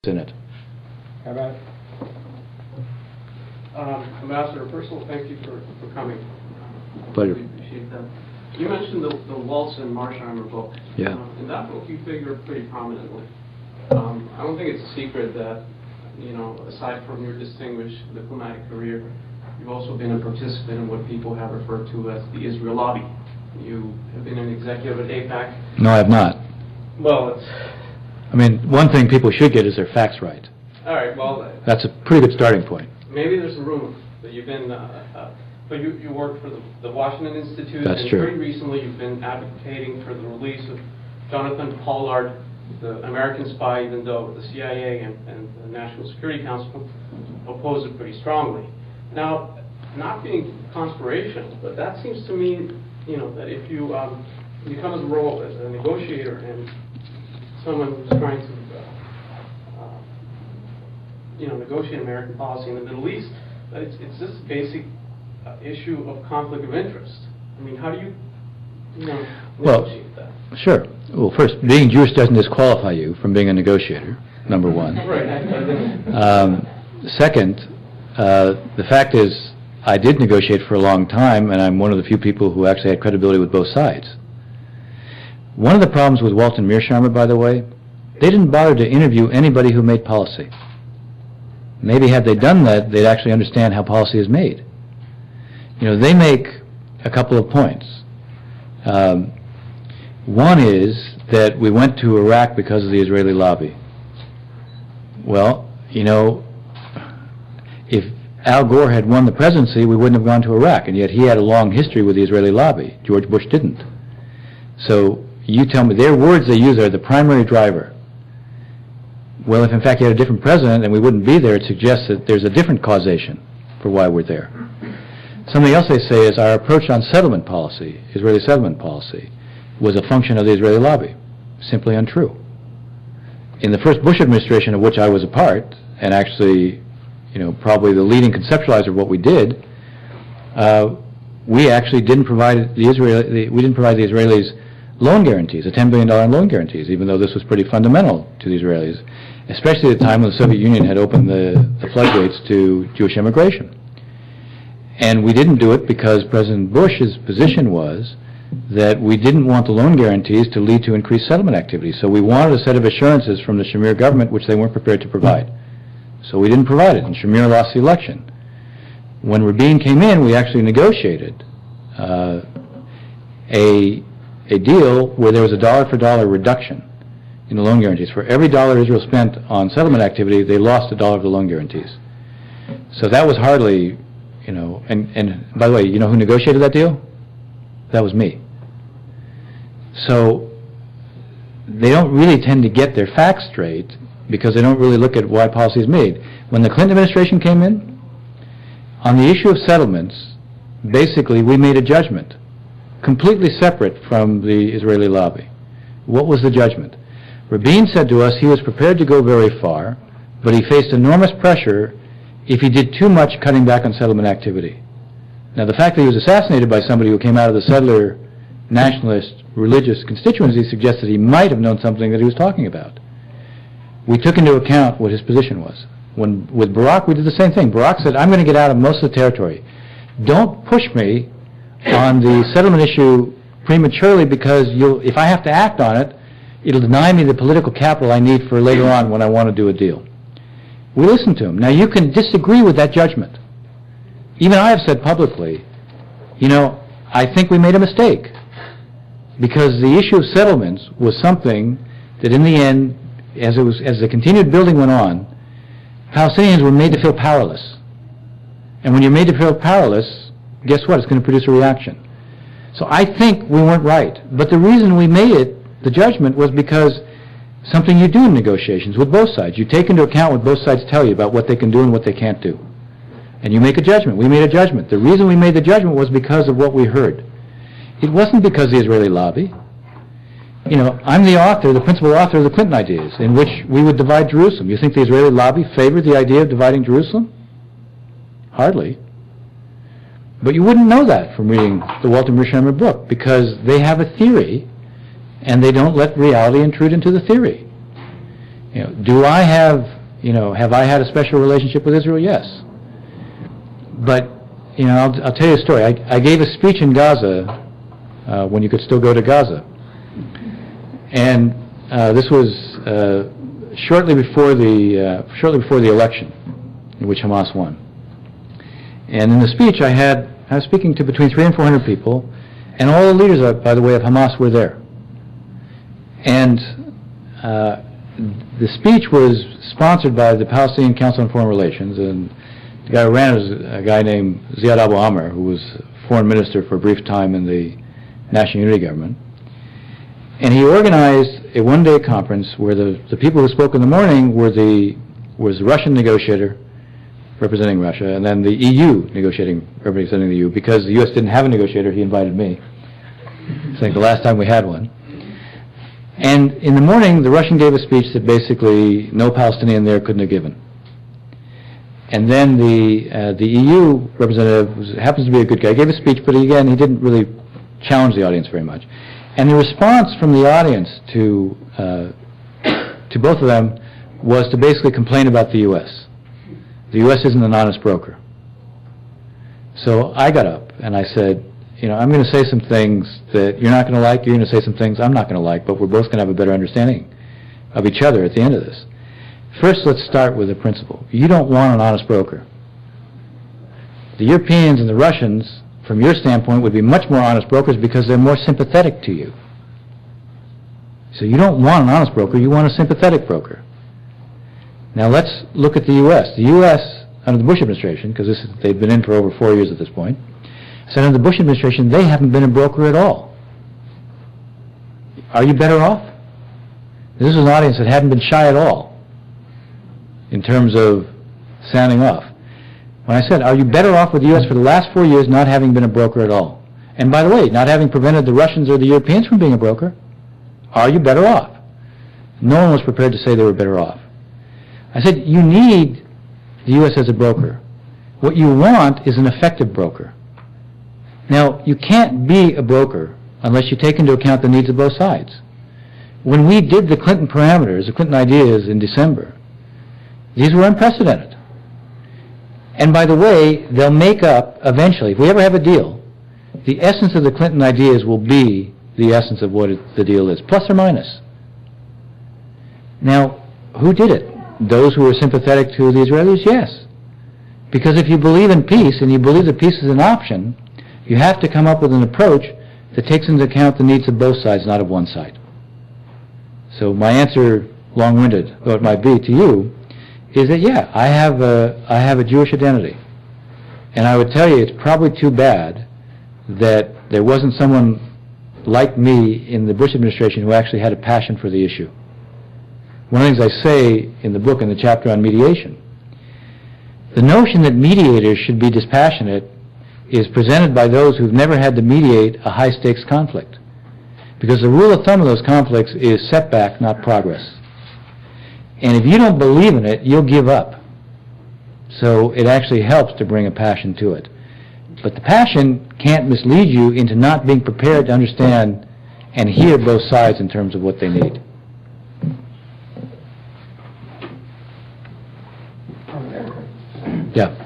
in it. How about Ambassador, first of all, thank you for coming. Pleasure. We appreciate that. You mentioned the Waltz and Marsheimer book. Yeah. In that book, you figure pretty prominently. I don't think it's a secret that, aside from your distinguished diplomatic career, you've also been a participant in what people have referred to as the Israel lobby. You have been an executive at AIPAC. No, I have not. Well, I mean, one thing people should get is their facts right. all right, well, That's a pretty good starting point. maybe there's some room that you've been, but you work for the Washington Institute. That's and true. Very recently, you've been advocating for the release of Jonathan Pollard, the American spy, even though the CIA and the National Security Council oppose it pretty strongly. Now, not being conspiration, but that seems to mean, that if you come as a role as a negotiator and someone who's trying to negotiate American policy in the Middle East, that it's just a basic issue of conflict of interest. I mean, how do you negotiate that? Sure. Well, first, being Jewish doesn't disqualify you from being a negotiator, number one. Right. Second, the fact is, I did negotiate for a long time, and I'm one of the few people who actually had credibility with both sides. One of the problems with Waltz and Mearsheimer, by the way, they didn't bother to interview anybody who made policy. Maybe had they done that, they'd actually understand how policy is made. They make a couple of points. One is that we went to Iraq because of the Israeli lobby. Well, if Al Gore had won the presidency, we wouldn't have gone to Iraq, and yet he had a long history with the Israeli lobby. George Bush didn't. So you tell me, their words they use are the primary driver. Well, if in fact you had a different president and we wouldn't be there, it suggests that there's a different causation for why we're there. Something else they say is our approach on settlement policy, Israeli settlement policy, was a function of the Israeli lobby. Simply untrue. In the first Bush administration, of which I was a part, and actually, probably the leading conceptualizer of what we did, we actually didn't provide the Israelis loan guarantees, the $10 billion loan guarantees, even though this was pretty fundamental to the Israelis, especially at the time when the Soviet Union had opened the floodgates to Jewish immigration. And we didn't do it because President Bush's position was that we didn't want the loan guarantees to lead to increased settlement activity. So we wanted a set of assurances from the Shamir government which they weren't prepared to provide. So we didn't provide it, and Shamir lost the election. When Rabin came in, we actually negotiated a deal where there was a dollar-for-dollar reduction in the loan guarantees. For every dollar Israel spent on settlement activity, they lost $1 of the loan guarantees. So that was hardly, and by the way, who negotiated that deal? That was me. So they don't really tend to get their facts straight because they don't really look at why policy is made. When the Clinton administration came in, on the issue of settlements, basically we made a judgment completely separate from the Israeli lobby. What was the judgment? Rabin said to us he was prepared to go very far, but he faced enormous pressure if he did too much cutting back on settlement activity. Now, the fact that he was assassinated by somebody who came out of the settler, nationalist, religious constituency suggests that he might have known something that he was talking about. We took into account what his position was. With Barak, we did the same thing. Barak said, I'm going to get out of most of the territory. Don't push me on the settlement issue prematurely because if I have to act on it, it'll deny me the political capital I need for later on when I want to do a deal. We listened to him. Now, you can disagree with that judgment. Even I have said publicly, I think we made a mistake because the issue of settlements was something that in the end, as the continued building went on, Palestinians were made to feel powerless. And when you're made to feel powerless, guess what? It's going to produce a reaction. So I think we weren't right. But the reason we made it, the judgment, was because something you do in negotiations with both sides. You take into account what both sides tell you about what they can do and what they can't do. And you make a judgment. We made a judgment. The reason we made the judgment was because of what we heard. It wasn't because of the Israeli lobby. I'm the principal author of the Clinton ideas, in which we would divide Jerusalem. You think the Israeli lobby favored the idea of dividing Jerusalem? Hardly. But you wouldn't know that from reading the Walter Mearsheimer book, because they have a theory, and they don't let reality intrude into the theory. Do I have, have I had a special relationship with Israel? Yes. But, I'll tell you a story. I gave a speech in Gaza when you could still go to Gaza. And this was shortly before the election in which Hamas won. And in the speech I was speaking to between 300 and 400 people, and all the leaders, by the way, of Hamas were there. And the speech was sponsored by the Palestinian Council on Foreign Relations, and the guy who ran it was a guy named Ziad Abu Amr, who was foreign minister for a brief time in the National Unity Government. And he organized a one-day conference where the people who spoke in the morning was the Russian negotiator representing Russia, and then the EU negotiating representing the EU. Because the U.S. didn't have a negotiator, he invited me. It's like the last time we had one. And in the morning, the Russian gave a speech that basically no Palestinian there couldn't have given. And then the EU representative happens to be a good guy, gave a speech, but again, he didn't really challenge the audience very much. And the response from the audience to both of them was to basically complain about the U.S. The U.S. isn't an honest broker. So I got up and I said, I'm going to say some things that you're not going to like, you're going to say some things I'm not going to like, but we're both going to have a better understanding of each other at the end of this. First, let's start with a principle. You don't want an honest broker. The Europeans and the Russians, from your standpoint, would be much more honest brokers because they're more sympathetic to you. So you don't want an honest broker, you want a sympathetic broker. Now let's look at the U.S. The U.S., under the Bush administration, because they've been in for over 4 years at this point, so under the Bush administration, they haven't been a broker at all. Are you better off? This is an audience that hadn't been shy at all in terms of sounding off. When I said, are you better off with the U.S. for the last 4 years not having been a broker at all? And by the way, not having prevented the Russians or the Europeans from being a broker? Are you better off? No one was prepared to say they were better off. I said, you need the U.S. as a broker. What you want is an effective broker. Now, you can't be a broker unless you take into account the needs of both sides. When we did the Clinton parameters, the Clinton ideas in December, these were unprecedented. And by the way, they'll make up, eventually, if we ever have a deal, the essence of the Clinton ideas will be the essence of what the deal is, plus or minus. Now, who did it? Those who were sympathetic to the Israelis? Yes. Because if you believe in peace, and you believe that peace is an option, you have to come up with an approach that takes into account the needs of both sides, not of one side. So my answer, long-winded though it might be to you, is that yeah, I have a Jewish identity. And I would tell you it's probably too bad that there wasn't someone like me in the Bush administration who actually had a passion for the issue. One of the things I say in the book, in the chapter on mediation, the notion that mediators should be dispassionate is presented by those who've never had to mediate a high-stakes conflict. Because the rule of thumb of those conflicts is setback, not progress. And if you don't believe in it, you'll give up. So it actually helps to bring a passion to it. But the passion can't mislead you into not being prepared to understand and hear both sides in terms of what they need. Yeah.